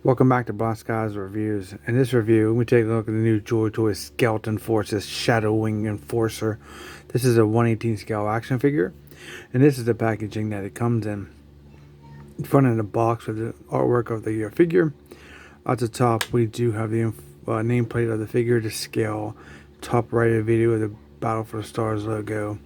Welcome back to Black Skies Reviews. In this review, we take a look at the new Joytoy Skeleton Forces Shadow Wing Enforcer. This is a 1/18 scale action figure, and this is the packaging that it comes in. In front of the box with the artwork of the figure. At the top, we do have the nameplate of the figure to scale. Top right of the video with the Battle for the Stars logo.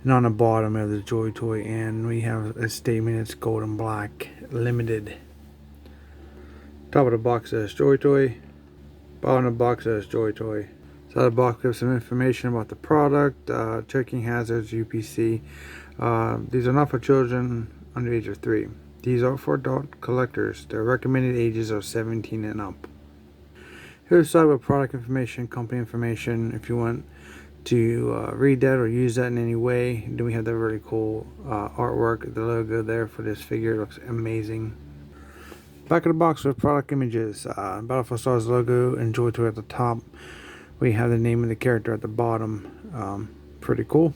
And on the bottom of the Joytoy, and we have a statement, it's gold and black, limited. Top of the box says Joytoy. Bottom of the box says Joytoy. Side of the box gives some information about the product, checking hazards, UPC. These are not for children under the age of 3. These are for adult collectors. Their recommended ages are 17 and up. Here's the side with product information, company information. If you want to read that or use that in any way, then we have the really cool artwork, the logo there for this figure. It looks amazing. Back of the box with product images, Battle for Stars logo and Joytoy at the top. We have the name of the character at the bottom. Pretty cool.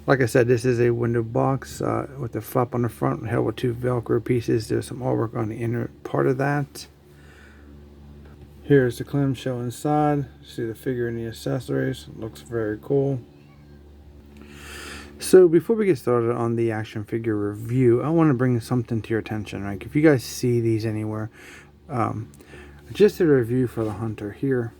Like I said, this is a window box with the flap on the front, held with 2 Velcro pieces. There's some artwork on the inner part of that. Here's the clamshell inside. See the figure and the accessories. Looks very cool. So before we get started on the action figure review, I want to bring something to your attention. Like if you guys see these anywhere, just a review for the Hunter here.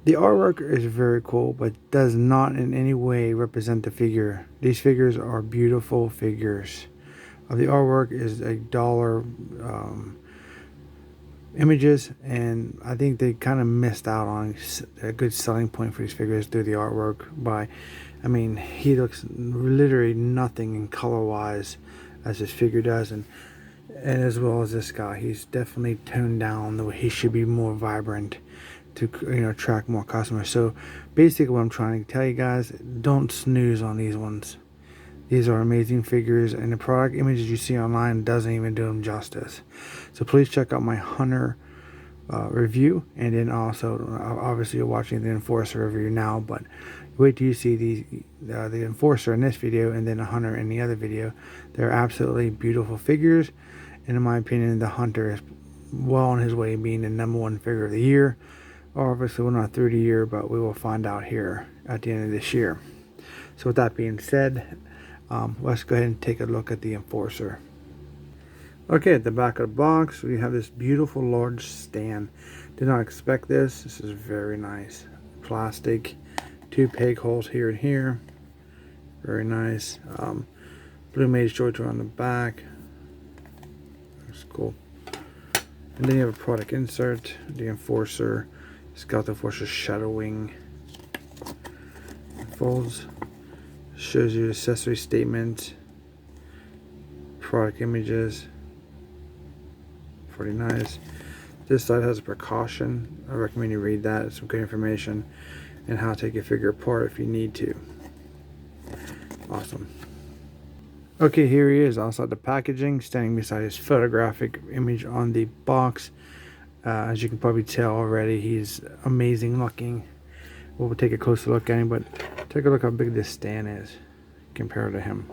The artwork is very cool, but does not in any way represent the figure. These figures are beautiful figures. The artwork is $1 images, and I think they kind of missed out on a good selling point for these figures through the artwork. I mean, he looks literally nothing in color wise as this figure does, and as well as this guy. He's definitely toned down. The way he should be more vibrant to attract more customers. So basically what I'm trying to tell you guys, don't snooze on these ones. These are amazing figures, and the product images you see online doesn't even do them justice. So please check out my Hunter review, and then also obviously you're watching the Enforcer review now, but wait till you see the Enforcer in this video and then the Hunter in the other video. They're absolutely beautiful figures, and in my opinion the Hunter is well on his way being the #1 figure of the year. Obviously we're not through the year, but we will find out here at the end of this year. So with that being said, let's go ahead and take a look at the Enforcer. Okay, at the back of the box we have this beautiful large stand. Did not expect this. This is very nice. Plastic, 2 peg holes here and here. Very nice. Blue Mage Joytoy on the back. That's cool. And then you have a product insert, the Enforcer. It's got the Enforcer Shadow Wing. It folds. Shows you accessory statement, product images. Pretty nice. This side has a precaution. I recommend you read that. It's some good information and how to take your figure apart if you need to. Awesome. Okay, here he is outside the packaging, standing beside his photographic image on the box. As you can probably tell already, he's amazing looking. We'll take a closer look at him, but take a look how big this stand is compared to him.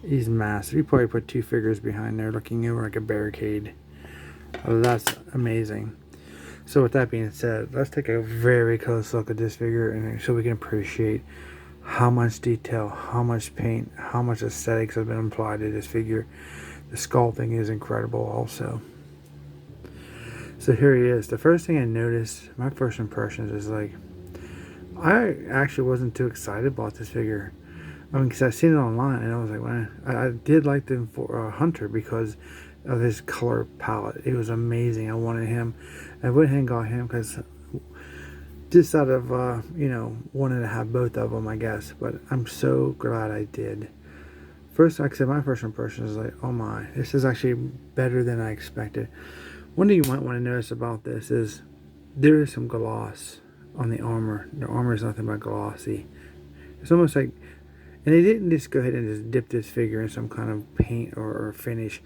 He's massive. You probably put 2 figures behind there looking over like a barricade. That's amazing. So with that being said, let's take a very close look at this figure, and so we can appreciate how much detail, how much paint, how much aesthetics have been applied to this figure. The sculpting is incredible also. So here he is. The first thing I noticed, my first impressions is like, I actually wasn't too excited about this figure. I mean, because I've seen it online, and I was like, man, I did like the Hunter because of his color palette. It was amazing. I wanted him. I went ahead and got him because just out of, wanted to have both of them, I guess. But I'm so glad I did. First, like I said, my first impression is like, oh my, this is actually better than I expected. One thing you might want to notice about this is there is some gloss on the armor. The armor is nothing but glossy. It's almost like, and they didn't just go ahead and just dip this figure in some kind of paint or finish.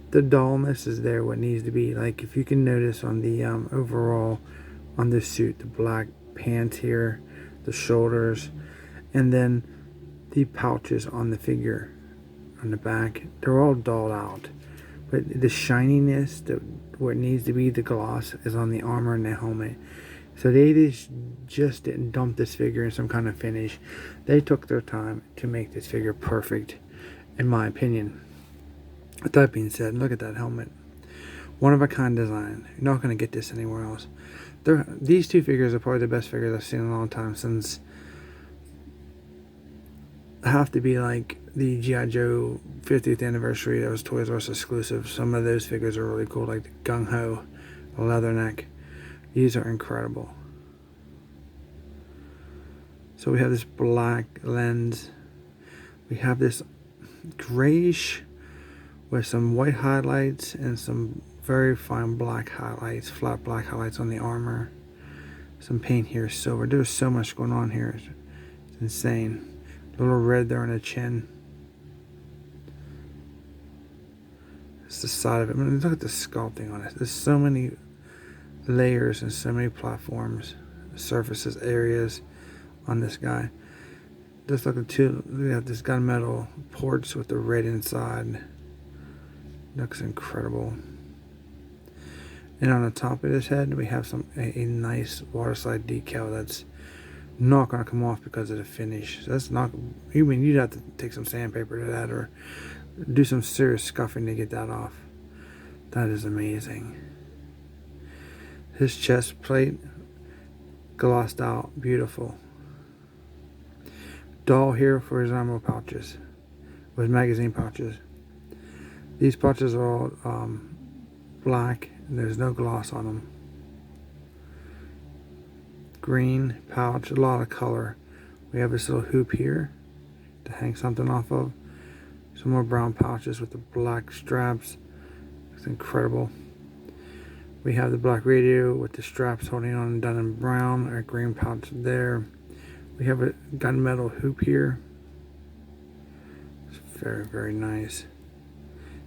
The dullness is there what needs to be. Like if you can notice on the overall on this suit, the black pants here, the shoulders, and then the pouches on the figure on the back, they're all dulled out. but the shininess, where it needs to be, the gloss, is on the armor and the helmet. So they just didn't dump this figure in some kind of finish. They took their time to make this figure perfect, in my opinion. With that being said, look at that helmet. One of a kind design. You're not going to get this anywhere else. These two figures are probably the best figures I've seen in a long time, since have to be like the G.I. Joe 50th anniversary. That was Toys R Us exclusive. Some of those figures are really cool, like the Gung Ho, the Leatherneck. These are incredible. So we have this black lens. We have this grayish with some white highlights and some very fine black highlights, flat black highlights on the armor. Some paint here is silver. There's so much going on here. It's insane. A little red there on the chin. It's the side of it. I mean, look at the sculpting on it. There's so many layers and so many platforms, surfaces, areas on this guy. Just look at we have this gunmetal ports with the red inside. Looks incredible. And on the top of his head, we have a nice waterslide decal that's not going to come off because of the finish. So that's not. I mean, you'd have to take some sandpaper to that or do some serious scuffing to get that off. That is amazing. His chest plate, glossed out, beautiful. Doll here for his ammo pouches, with magazine pouches. These pouches are all black, and there's no gloss on them. Green pouch, a lot of color. We have this little hoop here to hang something off of. Some more brown pouches with the black straps. It's incredible. We have the black radio with the straps holding on, done in brown. Our green pouch there. We have a gunmetal hoop here. It's very, very nice.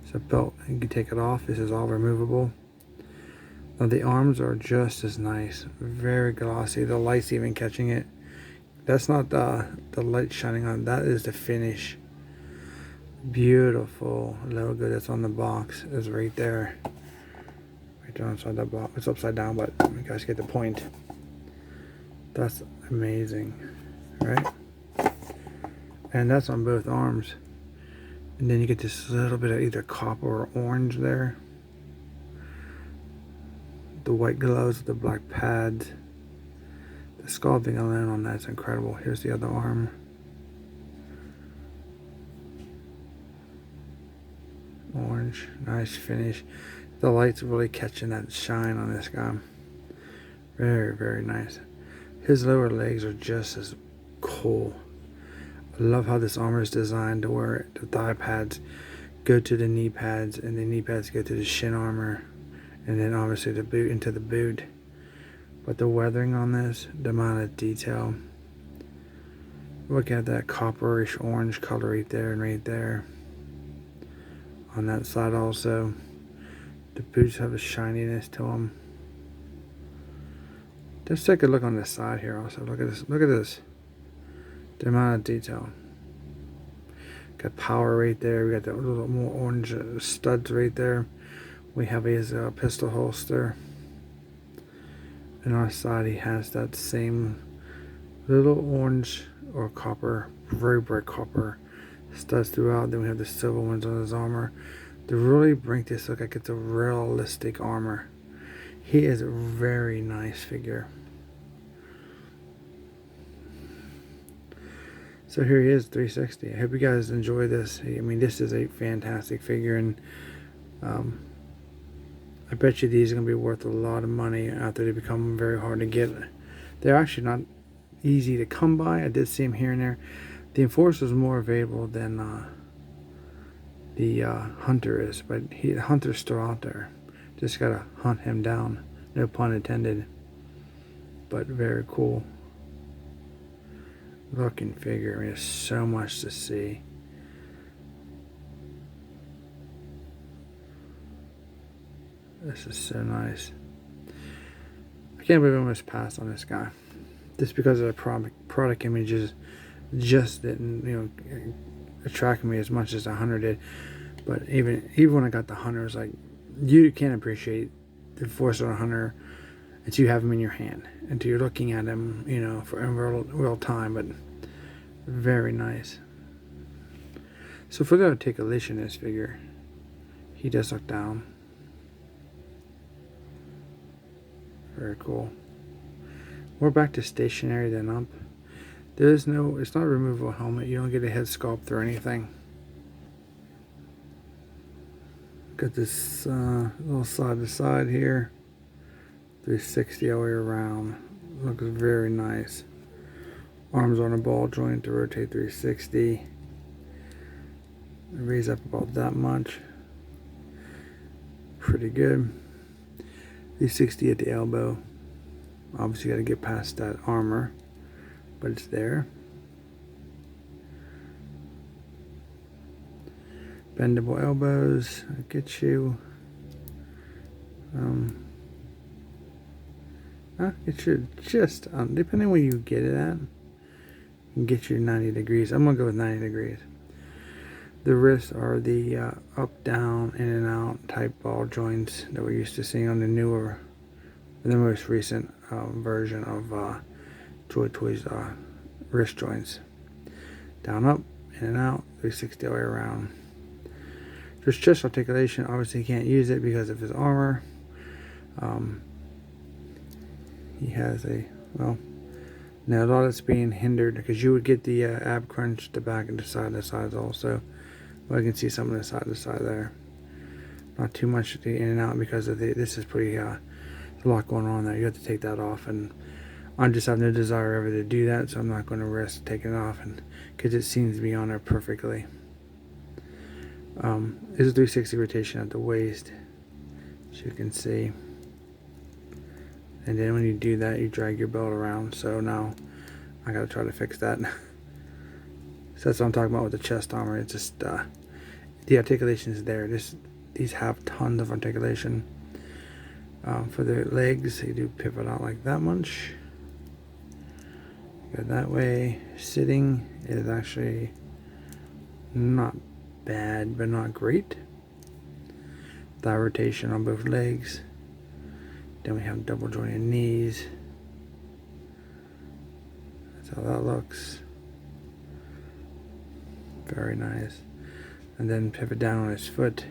It's a belt. You can take it off. This is all removable. Now the arms are just as nice. Very glossy. The light's even catching it. That's not the light shining on. That is the finish. Beautiful logo that's on the box is right there. Right there inside that box. It's upside down, but you guys get the point. That's amazing, right? And that's on both arms. And then you get this little bit of either copper or orange there. The white gloves with the black pads. The sculpting alone on that's incredible. Here's the other arm. Orange, nice finish. The light's really catching that shine on this guy. Very, very nice. His lower legs are just as cool. I love how this armor is designed to where the thigh pads go to the knee pads and the knee pads go to the shin armor, and then obviously the boot into the boot. But the weathering on this, the amount of detail. Look at that copperish orange color right there and right there. On that side also, the boots have a shininess to them. Just take a look on this side here also. Look at this. Look at this. The amount of detail. Got power right there. We got the little more orange studs right there. We have his pistol holster. And on our side he has that same little orange or copper, very bright copper studs throughout. Then we have the silver ones on his armor to really bring this look like it's a realistic armor. He is a very nice figure. So here he is, 360. I hope you guys enjoy this. I mean, this is a fantastic figure, and I bet you these are going to be worth a lot of money after they become very hard to get. They're actually not easy to come by. I did see them here and there. The Enforcer is more available than the Hunter is, but the Hunter's still out there. Just got to hunt him down. No pun intended. But very cool looking figure. I mean, there's so much to see. This is so nice. I can't believe I almost passed on this guy. Just because of the product images just didn't, attract me as much as the Hunter did. But even when I got the hunters, like, you can't appreciate the force of a hunter until you have him in your hand, until you're looking at him, you know, for in real time. But very nice. So for the articulation in this figure, he does look down. Very cool. We're back to stationary then up. There's no, it's not a removable helmet. You don't get a head sculpt or anything. Got this little side to side here. 360 all the way around. Looks very nice. Arms on a ball joint to rotate 360. Raise up about that much. Pretty good. 360 at the elbow. Obviously got to get past that armor, but it's there. Bendable elbows, I'll get you. I'll get you just depending where you get it at, can get you 90 degrees. I'm gonna go with 90 degrees. The wrists are the up, down, in and out type ball joints that we're used to seeing on the newer, the most recent version of Joytoy's wrist joints. Down, up, in and out, 360 all the way around. There's chest articulation. Obviously, he can't use it because of his armor. He has a, well, now a lot of it's being hindered because you would get the ab crunch, the back and the sides also. Well, I can see some of the side to side there. Not too much in and out because of this is pretty, a lot going on there. You have to take that off, and I just have no desire ever to do that, so I'm not going to risk taking it off, and because it seems to be on there perfectly. It's a 360 rotation at the waist, as you can see. And then when you do that, you drag your belt around. So now I gotta try to fix that. So that's what I'm talking about with the chest armor. It's just the articulation is there. These have tons of articulation. For the legs, you do pivot out like that much. Go that way. Sitting is actually not bad, but not great. Thigh rotation on both legs. Then we have double jointed knees. That's how that looks. Very nice. And then pivot down on his foot.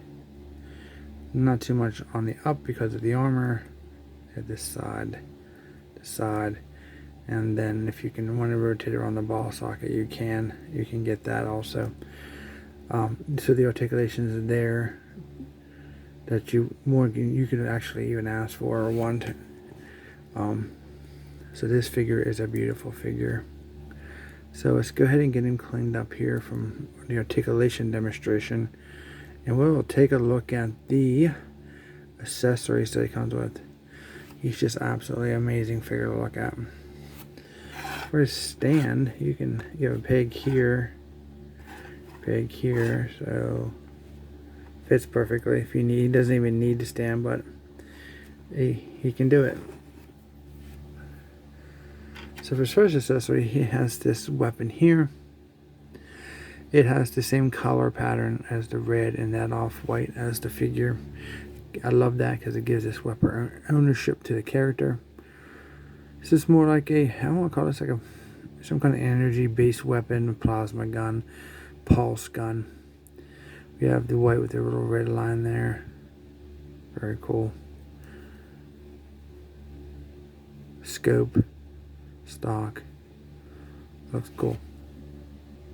Not too much on the up because of the armor. At this side, and then if you can want to rotate around the ball socket, you can get that also. So the articulations are there that you could actually even ask for or want. So this figure is a beautiful figure. So let's go ahead and get him cleaned up here from the articulation demonstration, and we'll take a look at the accessories that he comes with. He's just absolutely amazing figure to look at. For his stand, you can give a peg here, so fits perfectly. If you need, he doesn't even need to stand, but he can do it. So for his first accessory, he has this weapon here. It has the same color pattern as the red and that off-white as the figure. I love that because it gives this weapon ownership to the character. This is more like I don't want to call this like some kind of energy-based weapon, plasma gun, pulse gun. We have the white with the little red line there. Very cool. Scope, stock, looks cool.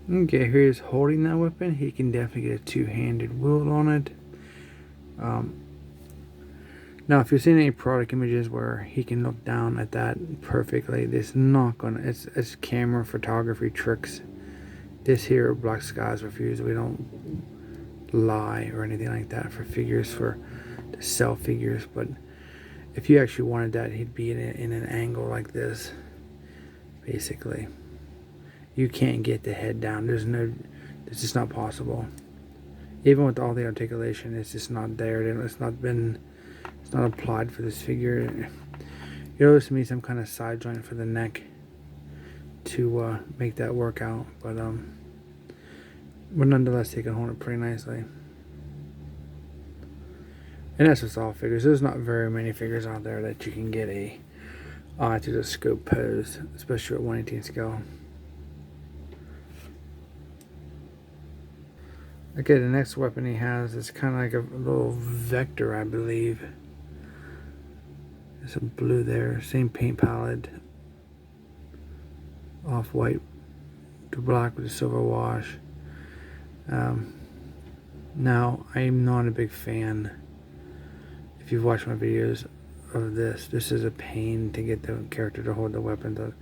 Okay, here he's holding that weapon. He can definitely get a two-handed wield on it. Now, if you're seeing any product images where he can look down at that perfectly, this not gonna. It's camera photography tricks. This here, Black Skies Refuse. We don't lie or anything like that for figures, for to sell figures. But if you actually wanted that, he'd be in an angle like this. Basically, you can't get the head down. It's just not possible. Even with all the articulation, it's just not there. It's not applied for this figure. You always need some kind of side joint for the neck to make that work out. But nonetheless, he can hold it pretty nicely. And that's just all figures. There's not very many figures out there that you can get a to the scope pose, especially at 1/18 scale. Okay, the next weapon he has is kind of like a little vector, I believe. There's some blue there, same paint palette, off-white to black with a silver wash. Now, I'm not a big fan, if you've watched my videos, of this. This is a pain to get the character to hold the weapon.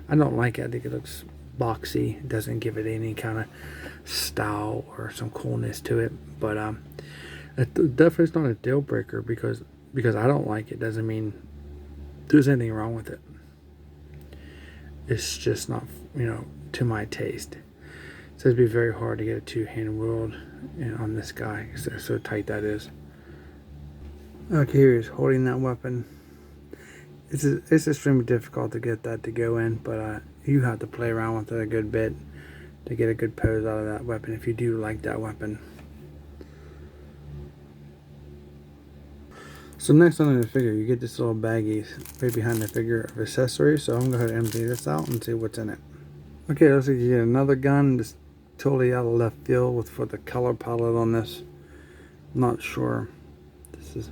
I don't like it. I think it looks boxy. It doesn't give it any kind of style or some coolness to it. But it definitely is not a deal breaker because I don't like it doesn't mean there's anything wrong with it. It's just not, to my taste. So it'd be very hard to get a two-hand wield on this guy because so tight that is. Okay, here he's holding that weapon. It's extremely difficult to get that to go in, but you have to play around with it a good bit to get a good pose out of that weapon if you do like that weapon. So next on the figure, you get this little baggie right behind the figure of accessories. So I'm going to go ahead and empty this out and see what's in it. Okay, looks like you get another gun. Just totally out of left field for the color palette on this. I'm not sure. This is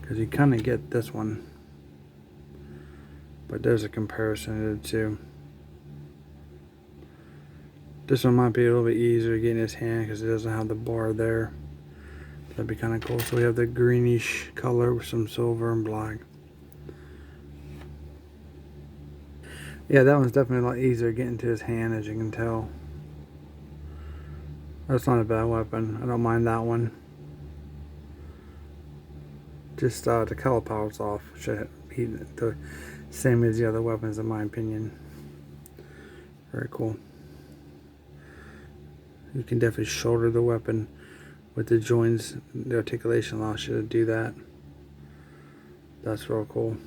because you kind of get this one, but there's a comparison of the two. This one might be a little bit easier to get in his hand because it doesn't have the bar there. That'd be kind of cool. So we have the greenish color with some silver and black. Yeah, that one's definitely a lot easier to get into his hand, as you can tell. That's not a bad weapon. I don't mind that one. Just the color palette's off. Should be the same as the other weapons, in my opinion. Very cool. You can definitely shoulder the weapon with the joints. The articulation allows you to do that. That's real cool.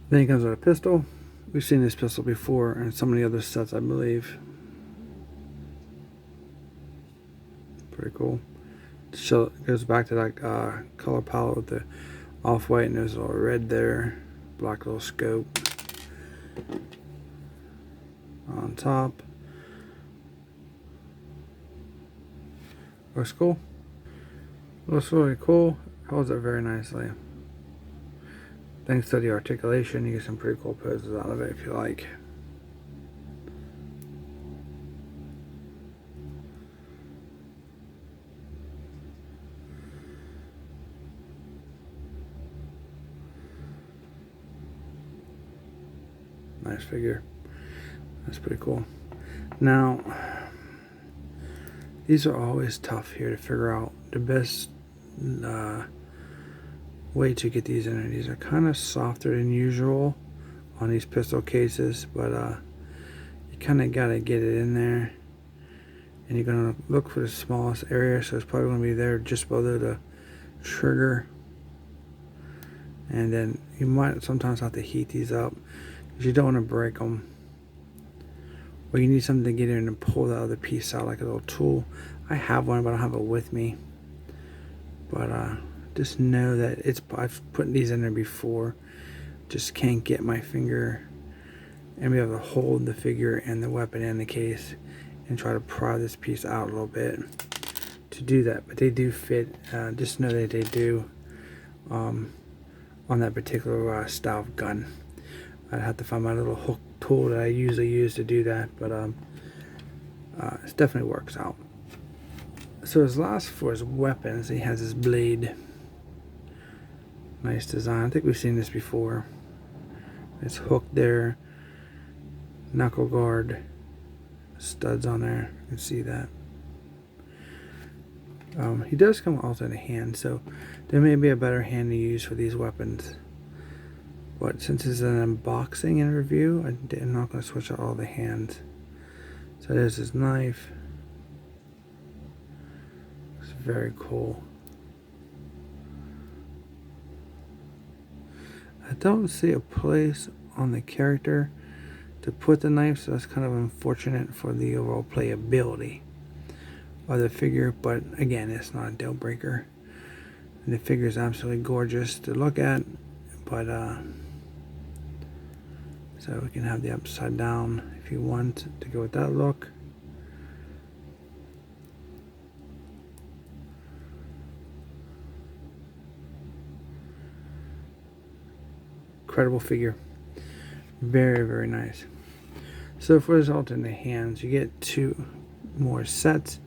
Then he comes with a pistol. We've seen this pistol before in some of the other sets, I believe. Pretty cool. So it goes back to that color palette with the off-white, and there's a little red there. Black little scope on top. Looks cool. Looks really cool. Holds it very nicely. Thanks to the articulation, you get some pretty cool poses out of it if you like. Nice figure. That's pretty cool. Now, these are always tough here to figure out the best way to get these in. These are kind of softer than usual on these pistol cases, but you kind of got to get it in there, and you're going to look for the smallest area, so it's probably going to be there just below the trigger. And then you might sometimes have to heat these up because you don't want to break them. Or you need something to get in and pull the other piece out, like a little tool. I have one, but I don't have it with me. But just know that I've put these in there before. Just can't get my finger and be able to hold the figure and the weapon in the case and try to pry this piece out a little bit to do that. But they do fit. Just know that they do on that particular style of gun. I'd have to find my little hook tool that I usually use to do that, but it definitely works out. So his last for his weapons, he has his blade. Nice design. I think we've seen this before. It's hooked there, knuckle guard, studs on there. You can see that. He does come also in a hand, so there may be a better hand to use for these weapons. But since it's an unboxing and review, I'm not going to switch out all the hands. So there's his knife. It's very cool. I don't see a place on the character to put the knife, so that's kind of unfortunate for the overall playability of the figure, but again, it's not a deal breaker. And the figure is absolutely gorgeous to look at, but so we can have the upside down if you want to go with that look. Incredible figure. Very, very nice. So for his alternate hands, you get 2 more sets.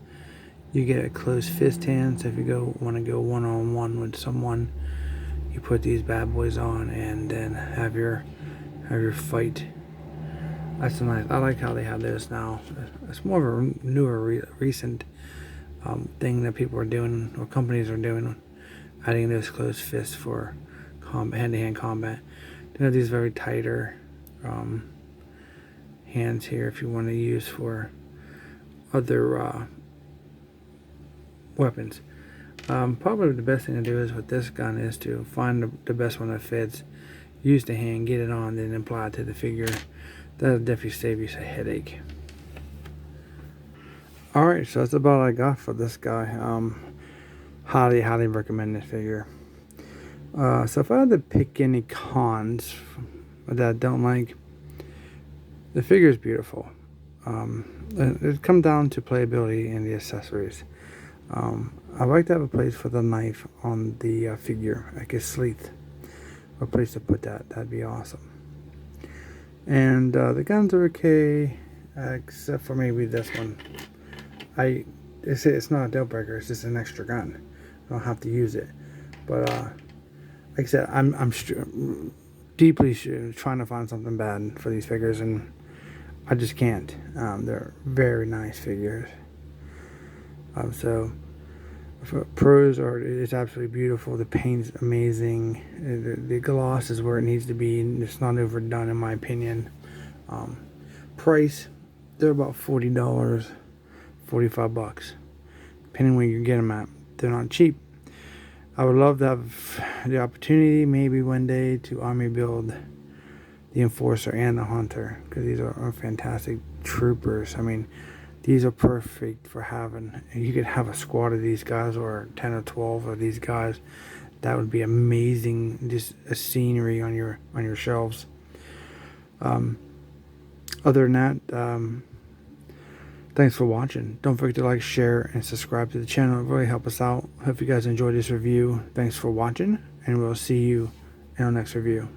You get a closed fist hand, so if you want to go one-on-one with someone, you put these bad boys on and then have your fight. That's nice. I like how they have this now. It's more of a newer, recent thing that people are doing, or companies are doing, adding those closed fists for hand-to-hand combat. They have these very tighter hands here if you want to use for other weapons. Probably the best thing to do is with this gun is to find the best one that fits, use the hand, get it on, then apply it to the figure. That'll definitely save you a headache. Alright, so that's about all I got for this guy. Highly recommend this figure. So if I had to pick any cons that I don't like, the figure is beautiful. It comes down to playability and the accessories. I like to have a place for the knife on the figure, like a sleeve, a place to put that. That'd be awesome. And the guns are okay, except for maybe this one. It's not a deal breaker. It's just an extra gun. I don't have to use it. But like I said, I'm deeply trying to find something bad for these figures, and I just can't. They're very nice figures. So for pros it's absolutely beautiful. The paint's amazing. The gloss is where it needs to be. It's not overdone in my opinion. Price, they're about $40, $45, depending where you get them at. They're not cheap. I would love to have the opportunity maybe one day to army build the Enforcer and the Hunter, because these are fantastic troopers. I mean, these are perfect for having. You could have a squad of these guys, or 10 or 12 of these guys. That would be amazing. Just a scenery on your shelves. Other than that, thanks for watching. Don't forget to like, share, and subscribe to the channel. It really helps us out. Hope you guys enjoyed this review. Thanks for watching, and we'll see you in our next review.